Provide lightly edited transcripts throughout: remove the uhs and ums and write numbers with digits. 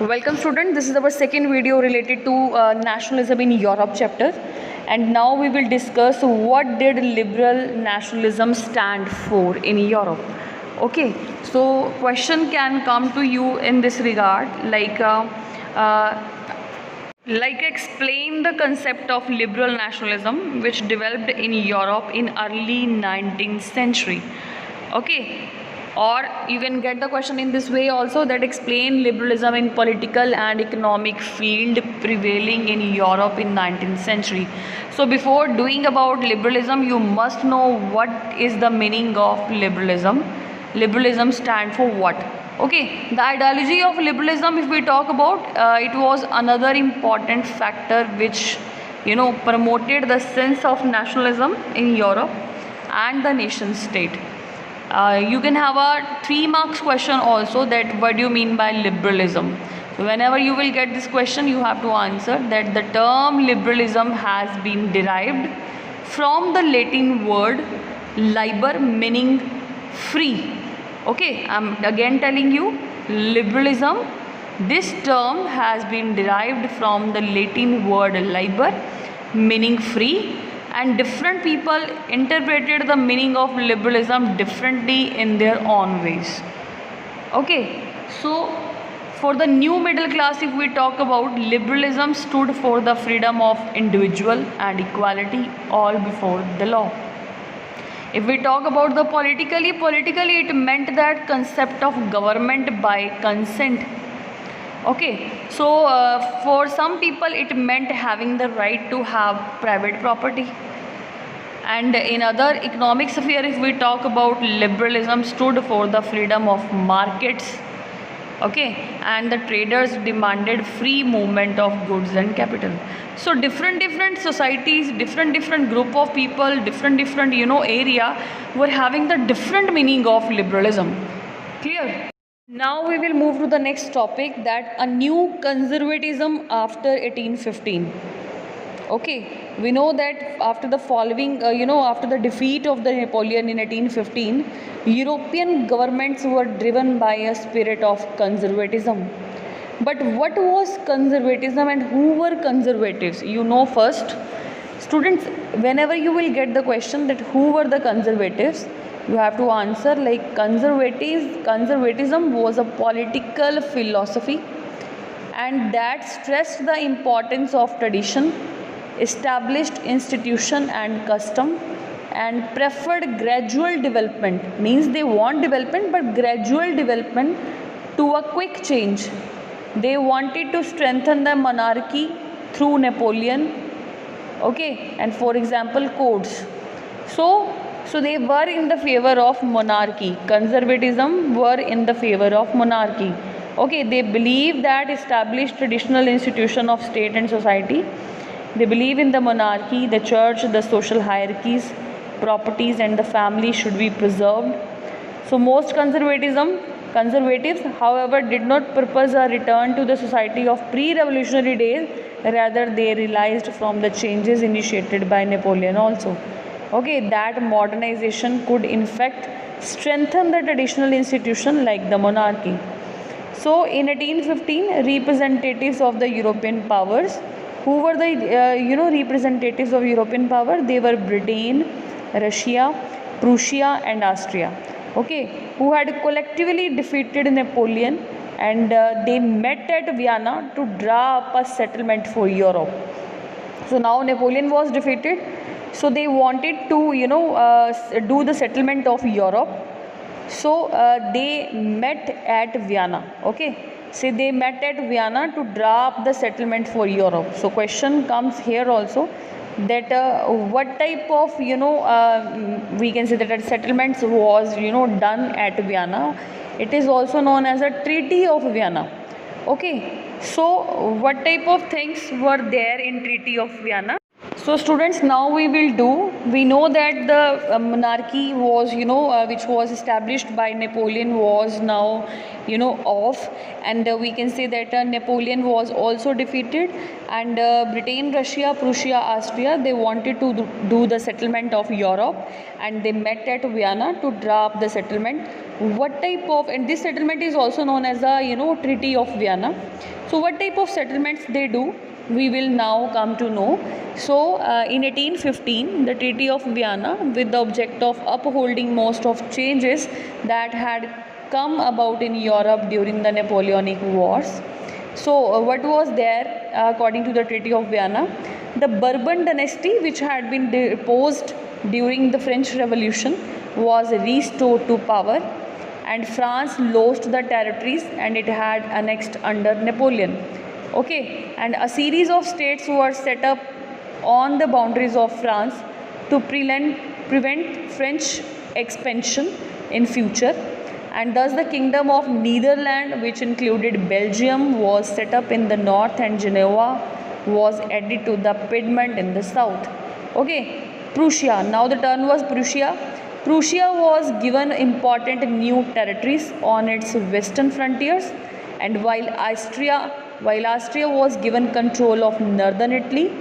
Welcome student, this is our second video related to nationalism in Europe chapter, and now we will discuss what did liberal nationalism stand for in Europe. Okay, so question can come to you in this regard like explain the concept of liberal nationalism which developed in Europe in early 19th century. Okay, or you can get the question in this way also, that explain liberalism in political and economic field prevailing in Europe in 19th century. So before doing about liberalism, you must know what is the meaning of liberalism. Liberalism stand for what? Okay, the ideology of liberalism, if we talk about, it was another important factor which promoted the sense of nationalism in Europe and the nation state. You can have a 3 marks question also, that what do you mean by liberalism. So whenever you will get this question, you have to answer that the term liberalism has been derived from the Latin word liber, meaning free. Okay, I'm again telling you, liberalism, this term has been derived from the Latin word liber, meaning free, and different people interpreted the meaning of liberalism differently in their own ways. Okay, so for the new middle class, if we talk about, liberalism stood for the freedom of individual and equality all before the law. If we talk about the politically it meant that concept of government by consent. Okay, so for some people it meant having the right to have private property. And in other economic sphere, if we talk about, liberalism stood for the freedom of markets. Okay, and the traders demanded free movement of goods and capital. So different societies, different group of people, different area were having the different meaning of liberalism. Clear? Now we will move to the next topic, that a new conservatism after 1815. Okay, we know that after the following, after the defeat of the Napoleon in 1815, European governments were driven by a spirit of conservatism. But what was conservatism and who were conservatives? You know first. Students, whenever you will get the question that who were the conservatives, you have to answer like conservatism was a political philosophy, and that stressed the importance of tradition, established institution and custom, and preferred gradual development. Means they want development, but gradual development to a quick change. They wanted to strengthen the monarchy through Napoleon. Okay, and for example codes. So they were in the favor of monarchy. Conservatism were in the favor of monarchy. Okay, they believe that established traditional institution of state and society. They believe in the monarchy, the church, the social hierarchies, properties and the family should be preserved. So most conservatives, however, did not purpose a return to the society of pre-revolutionary days. Rather, they realized from the changes initiated by Napoleon also. Okay, that modernization could in fact strengthen the traditional institution like the monarchy. So in 1815, representatives of the European powers, who were the representatives of European power? They were Britain, Russia, Prussia and Austria. Okay, who had collectively defeated Napoleon, and they met at Vienna to draw up a settlement for Europe. So now Napoleon was defeated, so they wanted to do the settlement of Europe. So they met at Vienna. Okay, so they met at Vienna to draw up the settlement for Europe. So question comes here also, that what type of we can say that settlements was done at Vienna. It is also known as a Treaty of Vienna. Okay, so what type of things were there in Treaty of Vienna? So students, now we know that the monarchy was, which was established by Napoleon was now, off, and we can say that Napoleon was also defeated, and Britain, Russia, Prussia, Austria, they wanted to do the settlement of Europe, and they met at Vienna to draw up the settlement. What type of, and this settlement is also known as the, Treaty of Vienna. So what type of settlements they do, we will now come to know. So in 1815, the Treaty of Vienna, with the object of upholding most of changes that had come about in Europe during the Napoleonic Wars. So what was there according to the Treaty of Vienna? The Bourbon dynasty, which had been deposed during the French Revolution, was restored to power, and France lost the territories and it had annexed under Napoleon. Okay, and a series of states were set up on the boundaries of France to prevent French expansion in future, and thus the Kingdom of Netherlands, which included Belgium, was set up in the north, and Genoa was added to the Piedmont in the south. Okay, Prussia, now the turn was Prussia. Prussia was given important new territories on its western frontiers, and while Austria was given control of northern Italy,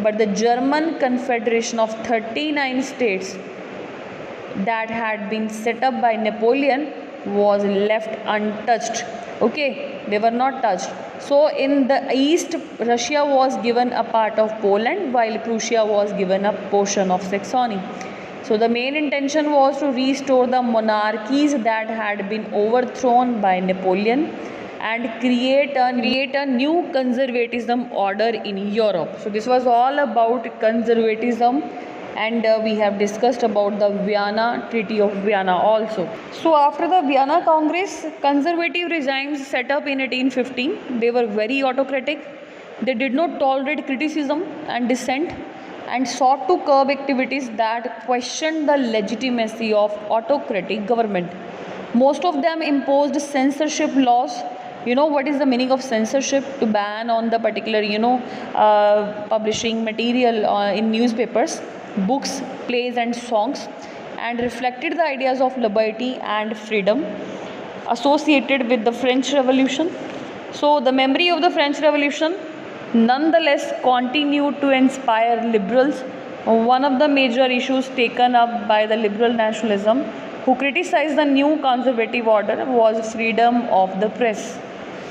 but the German Confederation of 39 states that had been set up by Napoleon was left untouched. Okay, they were not touched. So in the east, Russia was given a part of Poland, while Prussia was given a portion of Saxony. So the main intention was to restore the monarchies that had been overthrown by Napoleon and create a new conservatism order in Europe. So this was all about conservatism, and we have discussed about the Vienna Treaty of Vienna also. So after the Vienna Congress, conservative regimes set up in 1815. They were very autocratic. They did not tolerate criticism and dissent, and sought to curb activities that questioned the legitimacy of autocratic government. Most of them imposed censorship laws. You know what is the meaning of censorship? To ban on the particular, publishing material in newspapers, books, plays and songs, and reflected the ideas of liberty and freedom associated with the French Revolution. So the memory of the French Revolution nonetheless continued to inspire liberals. One of the major issues taken up by the liberal nationalism who criticized the new conservative order was freedom of the press.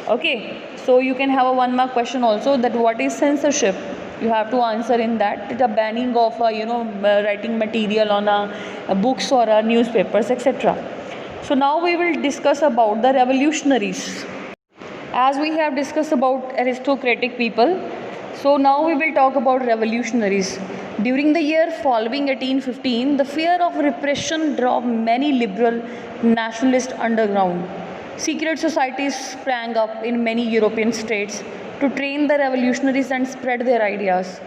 Okay, so you can have a 1 mark question also, that what is censorship? You have to answer in that. The banning of writing material on books or newspapers, etc. So now we will discuss about the revolutionaries. As we have discussed about aristocratic people, so now we will talk about revolutionaries. During the year following 1815, the fear of repression drove many liberal nationalists underground. Secret societies sprang up in many European states to train the revolutionaries and spread their ideas.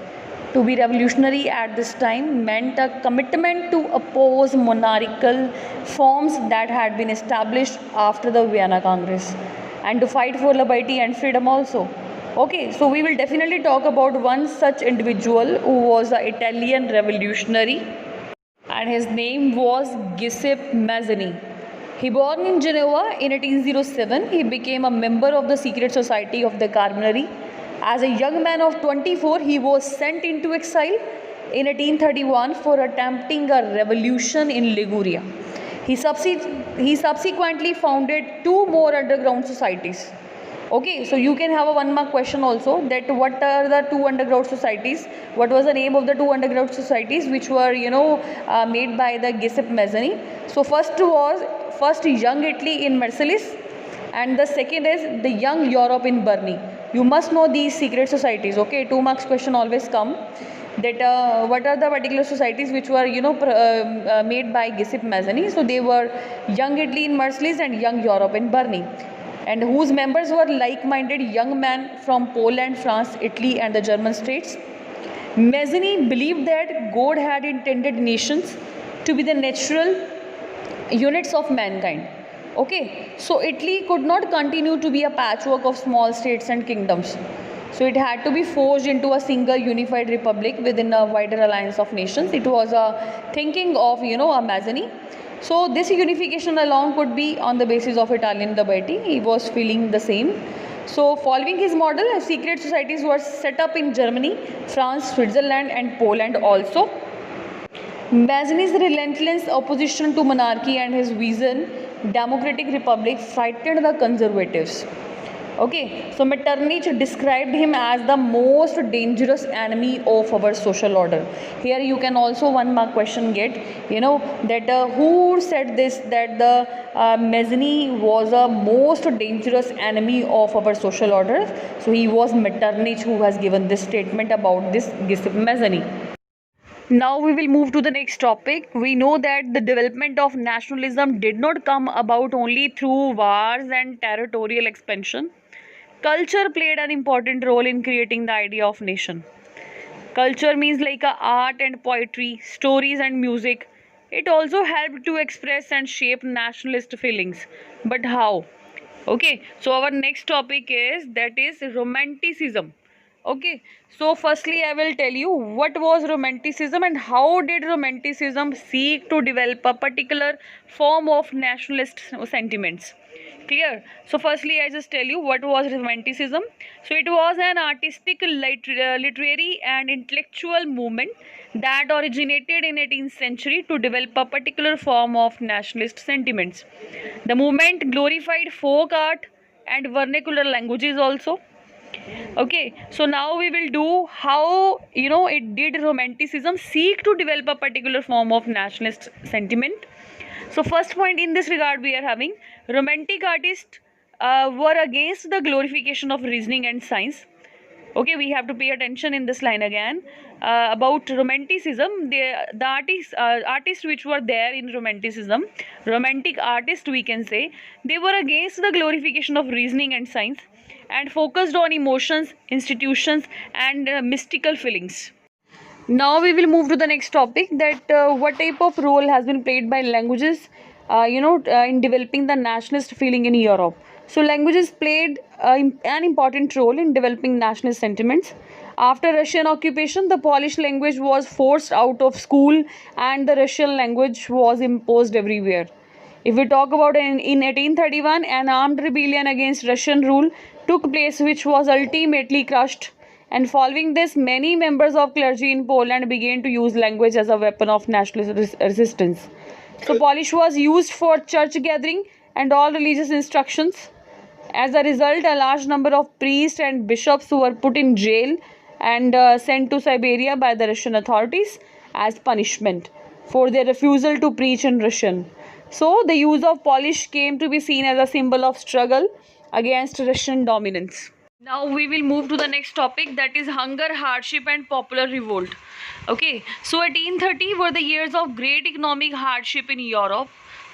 To be revolutionary at this time meant a commitment to oppose monarchical forms that had been established after the Vienna Congress, and to fight for liberty and freedom also. Okay, so we will definitely talk about one such individual who was an Italian revolutionary, and his name was Giuseppe Mazzini. He born in Genoa in 1807. He became a member of the secret society of the Carabinieri. As a young man of 24, he was sent into exile in 1831 for attempting a revolution in Liguria. He subsequently founded 2 more underground societies. Okay, so you can have a 1 mark question also, that what are the 2 underground societies? What was the name of the 2 underground societies which were made by the Giuseppe Mazzini? So first Young Italy in Marseilles, and the second is the Young Europe in Bern. You must know these secret societies. Okay, 2 marks question always come, that what are the particular societies which were made by Giuseppe Mazzini. So they were Young Italy in Marseilles and Young Europe in Bern, and whose members were like-minded young men from Poland, France, Italy and the German states. Mazzini believed that God had intended nations to be the natural units of mankind. Okay, so Italy could not continue to be a patchwork of small states and kingdoms. So it had to be forged into a single unified republic within a wider alliance of nations. It was a thinking of, a Mazzini. So this unification alone could be on the basis of Italian liberty. He was feeling the same. So following his model, secret societies were set up in Germany, France, Switzerland and Poland also. Mazzini's relentless opposition to monarchy and his vision, democratic republic, frightened the conservatives. Okay, so Metternich described him as the most dangerous enemy of our social order. Here you can also one mark question get, that who said this, that the Mazzini was a most dangerous enemy of our social order. So he was Metternich who has given this statement about this Mazzini. Now we will move to the next topic. We know that the development of nationalism did not come about only through wars and territorial expansion. Culture played an important role in creating the idea of nation. Culture means like art and poetry, stories and music. It also helped to express and shape nationalist feelings. But how? Okay, so our next topic is romanticism. Okay, so firstly I will tell you what was romanticism and how did romanticism seek to develop a particular form of nationalist sentiments. Clear? So firstly I just tell you what was romanticism. So it was an artistic, literary and intellectual movement that originated in 18th century to develop a particular form of nationalist sentiments. The movement glorified folk art and vernacular languages also. Okay, so now we will do how it did romanticism seek to develop a particular form of nationalist sentiment. So first point in this regard we are having romantic artists were against the glorification of reasoning and science. Okay, we have to pay attention in this line again about romanticism. The artists which were there in romanticism, romantic artists we can say, they were against the glorification of reasoning and science and focused on emotions, institutions and mystical feelings. Now we will move to the next topic, that what type of role has been played by languages in developing the nationalist feeling in Europe. So languages played an important role in developing nationalist sentiments. After Russian occupation, the Polish language was forced out of school and the Russian language was imposed everywhere. If we talk about in 1831, an armed rebellion against Russian rule took place, which was ultimately crushed. And following this, many members of clergy in Poland began to use language as a weapon of national resistance. So Polish was used for church gathering and all religious instructions. As a result, a large number of priests and bishops were put in jail and sent to Siberia by the Russian authorities as punishment for their refusal to preach in Russian. So the use of Polish came to be seen as a symbol of struggle against Russian dominance. Now we will move to the next topic, that is hunger, hardship and popular revolt. Okay, so 1830 were the years of great economic hardship in Europe.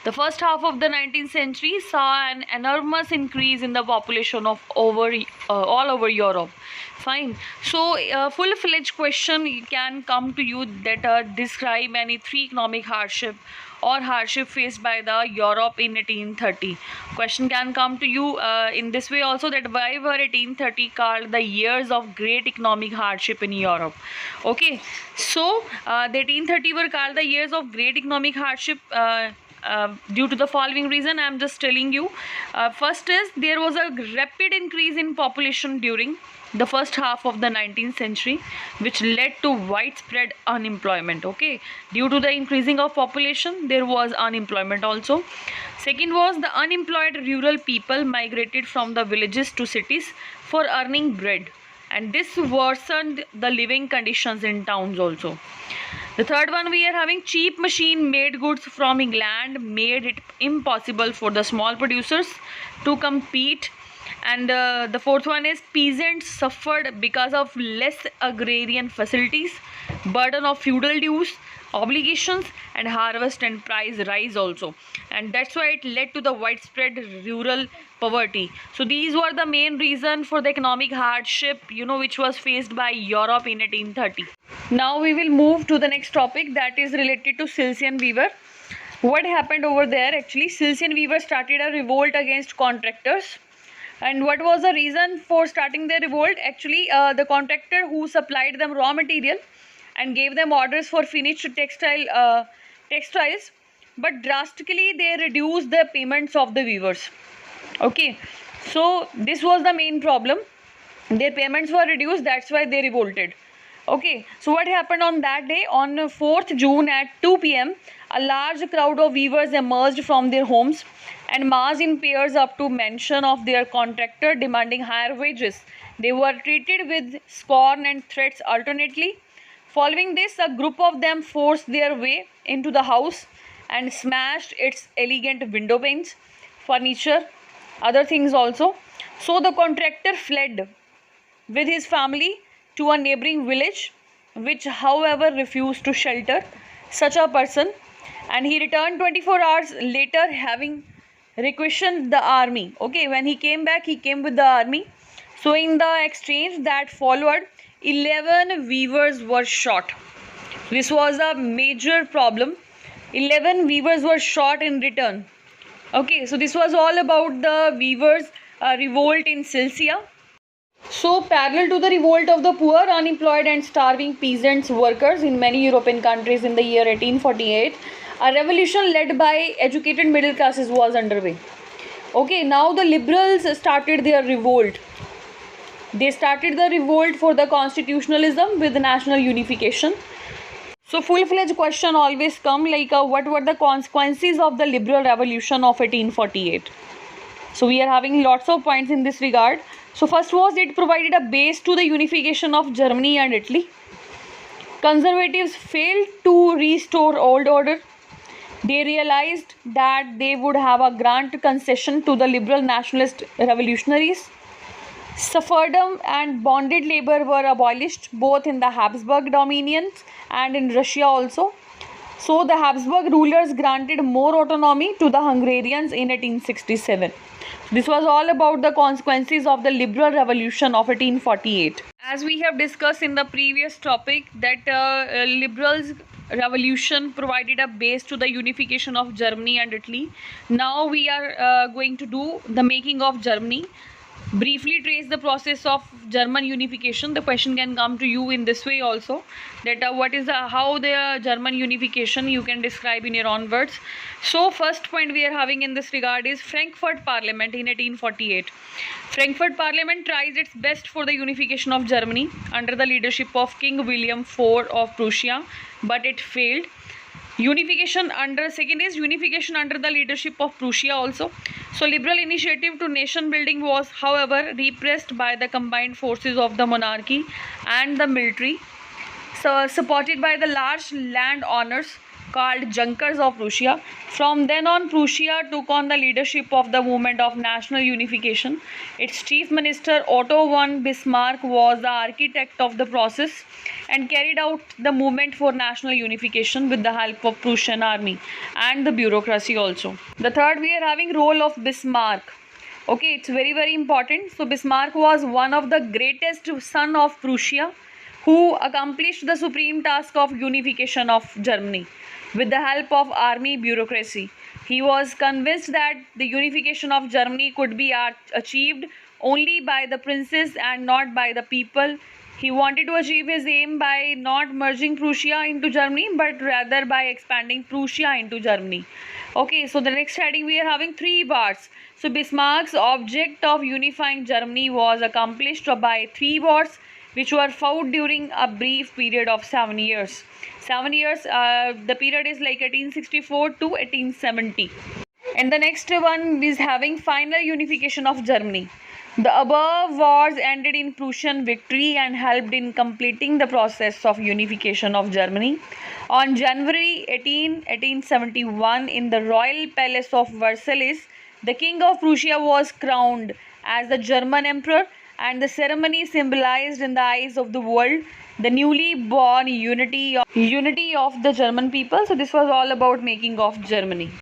The first half of the 19th century saw an enormous increase in the population of all over Europe. Fine. So full-fledged question can come to you that describe any three economic hardship or hardship faced by the Europe in 1830. Question can come to you in this way also, that why were 1830 called the years of great economic hardship in Europe? Okay, so the 1830 were called the years of great economic hardship due to the following reason. I am just telling you. First is there was a rapid increase in population during the first half of the 19th century, which led to widespread unemployment. Okay, due to the increasing of population, there was unemployment also. Second was the unemployed rural people migrated from the villages to cities for earning bread, and this worsened the living conditions in towns also. The third one we are having cheap machine made goods from England made it impossible for the small producers to compete. And the fourth one is peasants suffered because of less agrarian facilities, burden of feudal dues, obligations and harvest and price rise also, and that's why it led to the widespread rural poverty. So these were the main reason for the economic hardship which was faced by Europe in 1830. Now we will move to the next topic, that is related to Silesian weaver. What happened over there? Actually, Silesian weaver started a revolt against contractors And what was the reason for starting their revolt? Actually, the contractor who supplied them raw material and gave them orders for finished textiles, but drastically they reduced the payments of the weavers. Okay, so this was the main problem. Their payments were reduced, that's why they revolted. Okay, so what happened on that day? On 4th June at 2 p.m., a large crowd of weavers emerged from their homes and marched in pairs up to mansion of their contractor, demanding higher wages. They were treated with scorn and threats alternately. Following this, a group of them forced their way into the house and smashed its elegant window panes, furniture, other things also. So the contractor fled with his family to a neighboring village, which however refused to shelter such a person, and he returned 24 hours later having requisitioned the army. Okay, when he came back, he came with the army. So in the exchange that followed, 11 weavers were shot. This was a major problem. 11 weavers were shot in return. Okay, so this was all about the weavers revolt in Silsia. So parallel to the revolt of the poor, unemployed and starving peasants workers in many European countries in the year 1848, a revolution led by educated middle classes was underway. Okay, now the liberals started their revolt. They started the revolt for the constitutionalism with national unification. So full-fledged question always come like what were the consequences of the liberal revolution of 1848? So we are having lots of points in this regard. So first was it provided a base to the unification of Germany and Italy. Conservatives failed to restore old order. They realized that they would have a grant concession to the liberal nationalist revolutionaries. Suffragam and bonded labor were abolished both in the Habsburg dominions and in Russia also. So the Habsburg rulers granted more autonomy to the Hungarians in 1867. This was all about the consequences of the liberal revolution of 1848. As we have discussed in the previous topic that liberals revolution provided a base to the unification of Germany and Italy. Now we are going to do the making of Germany. Briefly trace the process of German unification. The question can come to you in this way also, that how the German unification you can describe in your own words. So first point we are having in this regard is Frankfurt Parliament in 1848. Frankfurt Parliament tries its best for the unification of Germany under the leadership of King William IV of Prussia, but it failed. Unification under the leadership of Prussia also. So liberal initiative to nation building was however repressed by the combined forces of the monarchy and the military, so supported by the large land owners called Junkers of Prussia. From then on, Prussia took on the leadership of the movement of national unification. Its chief minister Otto von Bismarck was the architect of the process and carried out the movement for national unification with the help of Prussian army and the bureaucracy also. The third we are having role of Bismarck. Okay, it's very important. So Bismarck was one of the greatest son of Prussia who accomplished the supreme task of unification of Germany with the help of army bureaucracy. He was convinced that the unification of Germany could be achieved only by the princes and not by the people. He wanted to achieve his aim by not merging Prussia into Germany, but rather by expanding Prussia into Germany. Okay, so the next heading we are having 3 wars. So Bismarck's object of unifying Germany was accomplished by 3 wars, which were fought during a brief period of 7 years. 7 years, the period is like 1864 to 1870. And the next one is having final unification of Germany. The above wars ended in Prussian victory and helped in completing the process of unification of Germany. On January 18, 1871, in the royal palace of Versailles, the King of Prussia was crowned as the German Emperor, and the ceremony symbolized in the eyes of the world the newly born unity of the German people. So this was all about making of Germany.